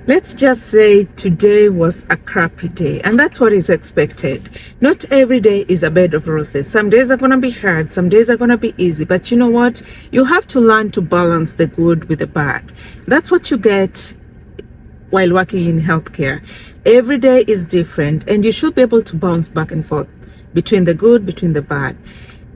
Let's just say today was a crappy day, and that's what is expected. Not every day is a bed of roses. Some days are going to be hard, some days are going to be easy, but you know what? You have to learn to balance the good with the bad. That's what you get while working in healthcare. Every day is different, and you should be able to bounce back and forth between the good, between the bad.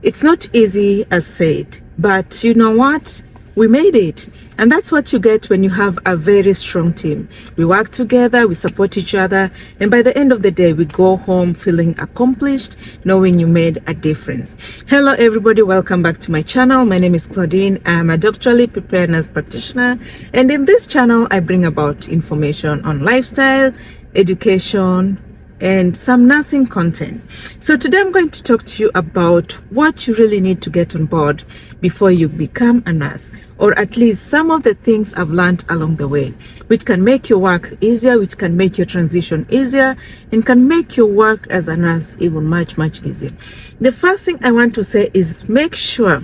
It's not easy as said, but you know what? We made it. And that's what you get when you have a very strong team. We work together, we support each other, and by the end of the day, we go home feeling accomplished, knowing you made a difference. Hello, everybody. Welcome back to my channel. My name is Claudine. I am a doctorally prepared nurse practitioner, and in this channel, I bring about information on lifestyle, education, and some nursing content. So today I'm going to talk to you about what you really need to get on board before you become a nurse, or at least some of the things I've learned along the way, which can make your work easier, which can make your transition easier, and can make your work as a nurse even much easier. The first thing I want to say is make sure,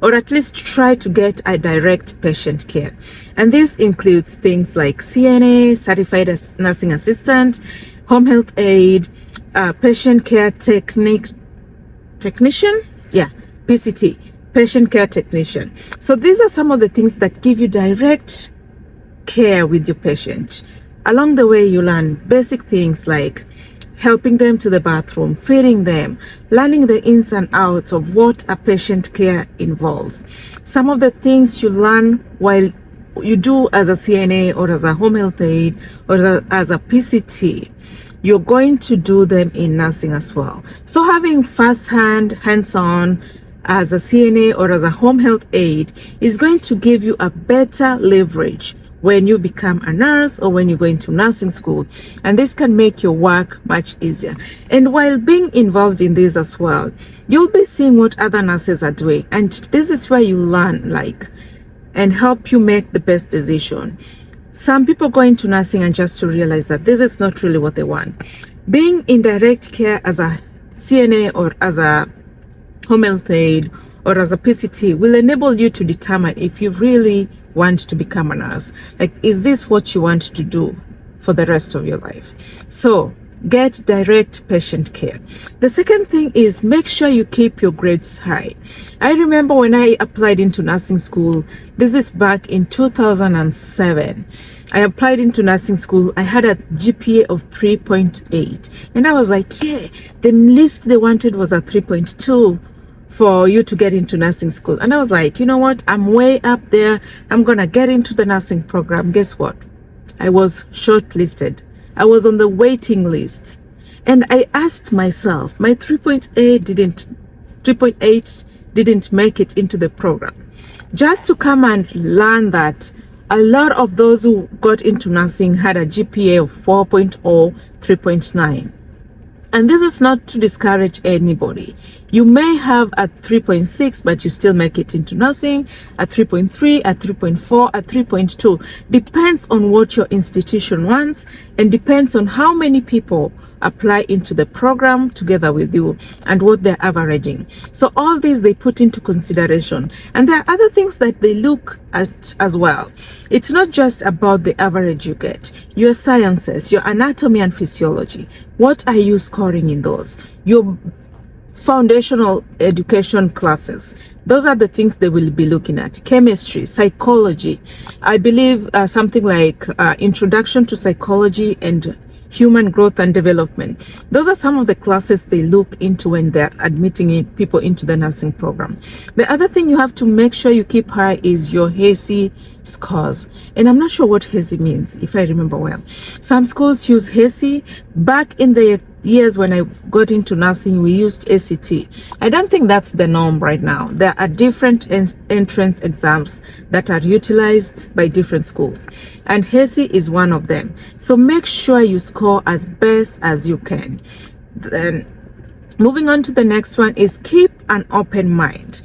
or at least try to get a direct patient care. And this includes things like CNA, Certified as Nursing Assistant, Home Health Aide, Patient Care Technician, PCT, Patient Care Technician. So these are some of the things that give you direct care with your patient. Along the way, you learn basic things like helping them to the bathroom, feeding them, learning the ins and outs of what a patient care involves. Some of the things you learn while you do as a CNA or as a home health aide or as a PCT, you're going to do them in nursing as well. So having first-hand, hands-on as a CNA or as a home health aide is going to give you a better leverage when you become a nurse or when you go into nursing school, and this can make your work much easier. And while being involved in this as well, you'll be seeing what other nurses are doing, and this is where you learn and help you make the best decision. Some people go into nursing and just to realize that this is not really what they want. Being in direct care as a CNA or as a home health aide or as a PCT will enable you to determine if you really want to become a nurse. Is this what you want to do for the rest of your life? So get direct patient care. The second thing is make sure you keep your grades high. I remember when I applied into nursing school, this is back in 2007. I applied into nursing school. I had a GPA of 3.8, and I was like, yeah, the least they wanted was a 3.2 for you to get into nursing school. And I was like, you know what? I'm way up there. I'm gonna get into the nursing program. Guess what? I was shortlisted. I was on the waiting list, and I asked myself, my 3.8 didn't make it into the program, just to come and learn that a lot of those who got into nursing had a GPA of 4.0, 3.9. And this is not to discourage anybody. You may have a 3.6, but you still make it into nursing, a 3.3, a 3.4, a 3.2. Depends on what your institution wants, and depends on how many people apply into the program together with you and what they're averaging. So all these they put into consideration. And there are other things that they look at as well. It's not just about the average you get. Your sciences, your anatomy and physiology. What are you scoring in those? Your foundational education classes, those are the things they will be looking at. Chemistry, psychology, I believe something like introduction to psychology and human growth and development. Those are some of the classes they look into when they're admitting people into the nursing program. The other thing you have to make sure you keep high is your HESI scores. And I'm not sure what HESI means, if I remember well. Some schools use HESI. Back in the years when I got into nursing, we used ACT. I don't think that's the norm right now. There are different entrance exams that are utilized by different schools, and HESI is one of them. So make sure you score as best as you can. Then moving on to the next one is keep an open mind.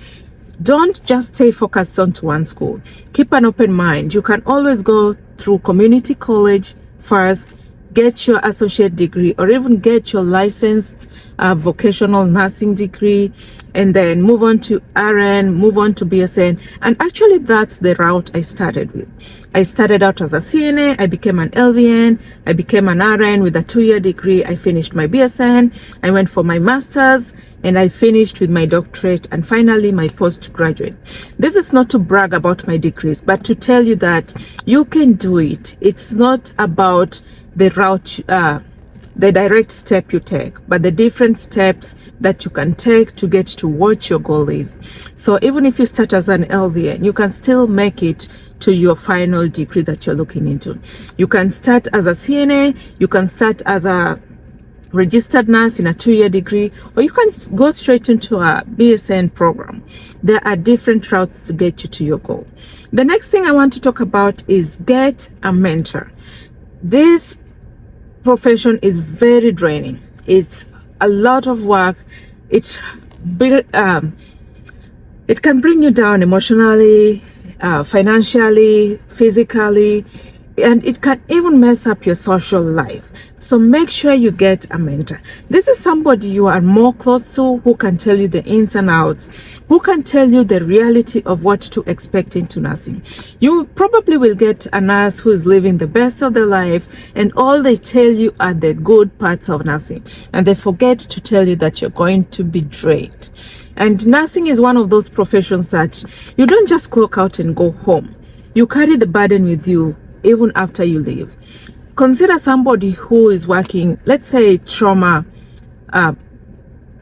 Don't just stay focused onto one school. Keep an open mind. You can always go through community college first, get your associate degree, or even get your licensed vocational nursing degree, and then move on to RN, move on to BSN. And actually that's the route I started with. I started out as a CNA, I became an LVN, I became an RN with a 2-year degree, I finished my BSN, I went for my master's, and I finished with my doctorate, and finally my postgraduate. This is not to brag about my degrees, but to tell you that you can do it. It's not about the route, the direct step you take, but the different steps that you can take to get to what your goal is. So even if you start as an LVN, you can still make it to your final degree that you're looking into. You can start as a CNA, you can start as a registered nurse in a 2-year degree, or you can go straight into a BSN program. There are different routes to get you to your goal. The next thing I want to talk about is get a mentor. This profession is very draining. It's a lot of work. It can bring you down emotionally, financially, physically, and it can even mess up your social life. So make sure you get a mentor. This is somebody you are more close to, who can tell you the ins and outs, who can tell you the reality of what to expect into nursing. You probably will get a nurse who is living the best of their life, and all they tell you are the good parts of nursing, and they forget to tell you that you're going to be drained. And nursing is one of those professions that you don't just clock out and go home. You carry the burden with you even after you leave. Consider somebody who is working, let's say, trauma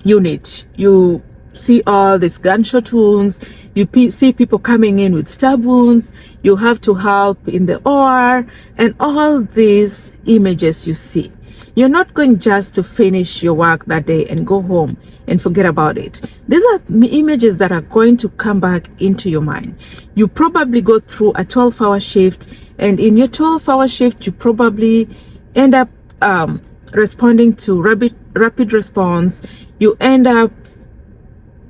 unit. You see all these gunshot wounds, you see people coming in with stab wounds, you have to help in the OR, and all these images you see. You're not going just to finish your work that day and go home and forget about it. These are images that are going to come back into your mind. You probably go through a 12-hour shift, and in your 12-hour shift, you probably end up responding to rapid response. You end up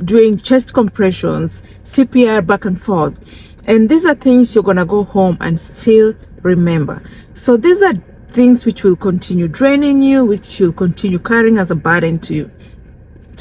doing chest compressions, CPR back and forth. And these are things you're going to go home and still remember. So these are things which will continue draining you, which you'll continue carrying as a burden to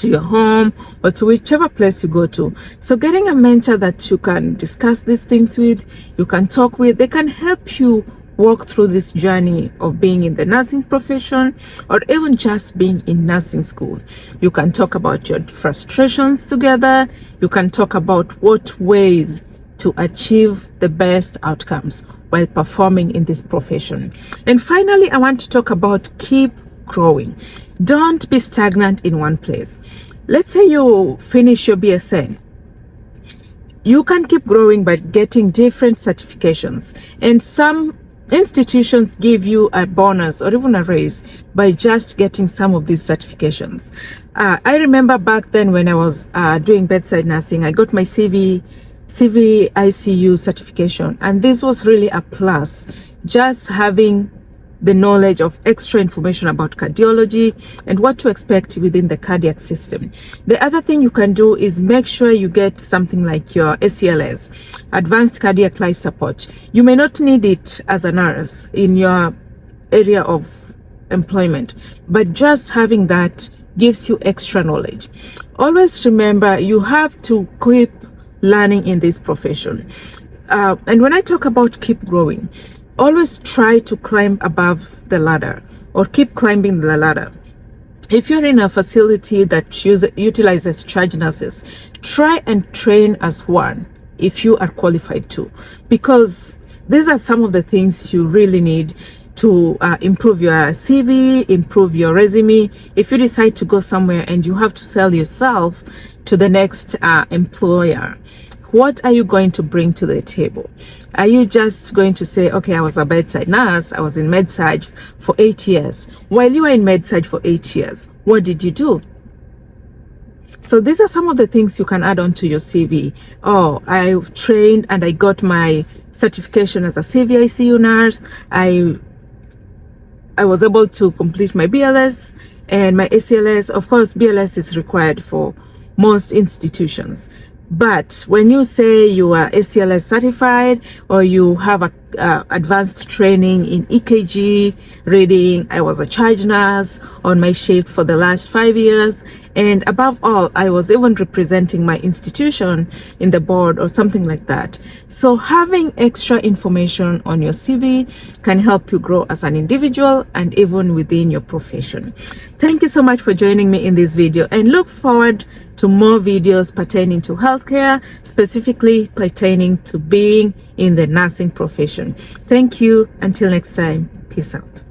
your home or to whichever place you go to. So getting a mentor that you can discuss these things with, you can talk with, they can help you walk through this journey of being in the nursing profession, or even just being in nursing school. You can talk about your frustrations together. You can talk about what ways to achieve the best outcomes while performing in this profession. And finally, I want to talk about keep growing. Don't be stagnant in one place. Let's say you finish your BSN. You can keep growing by getting different certifications, and some institutions give you a bonus or even a raise by just getting some of these certifications. I remember back then when I was doing bedside nursing, I got my CV ICU certification, and this was really a plus, just having the knowledge of extra information about cardiology and what to expect within the cardiac system. The other thing you can do is make sure you get something like your ACLS, Advanced Cardiac Life Support. You may not need it as a nurse in your area of employment, but just having that gives you extra knowledge. Always remember, you have to keep learning in this profession. And when I talk about keep growing, always try to climb above the ladder, or keep climbing the ladder. If you're in a facility that utilizes charge nurses, try and train as one if you are qualified to, because these are some of the things you really need to improve your CV, improve your resume. If you decide to go somewhere and you have to sell yourself to the next employer, what are you going to bring to the table? Are you just going to say, okay, I was a bedside nurse, I was in MedSurg for 8 years. While you were in MedSurg for 8 years, what did you do? So these are some of the things you can add on to your CV. Oh, I trained and I got my certification as a CVICU nurse. I was able to complete my BLS and my ACLS. Of course, BLS is required for most institutions. But when you say you are ACLS certified, or you have advanced training in EKG reading. I was a charge nurse on my shift for the last 5 years. And above all, I was even representing my institution in the board or something like that. So having extra information on your CV can help you grow as an individual and even within your profession. Thank you so much for joining me in this video, and look forward to more videos pertaining to healthcare, specifically pertaining to being in the nursing profession. Thank you. Until next time, peace out.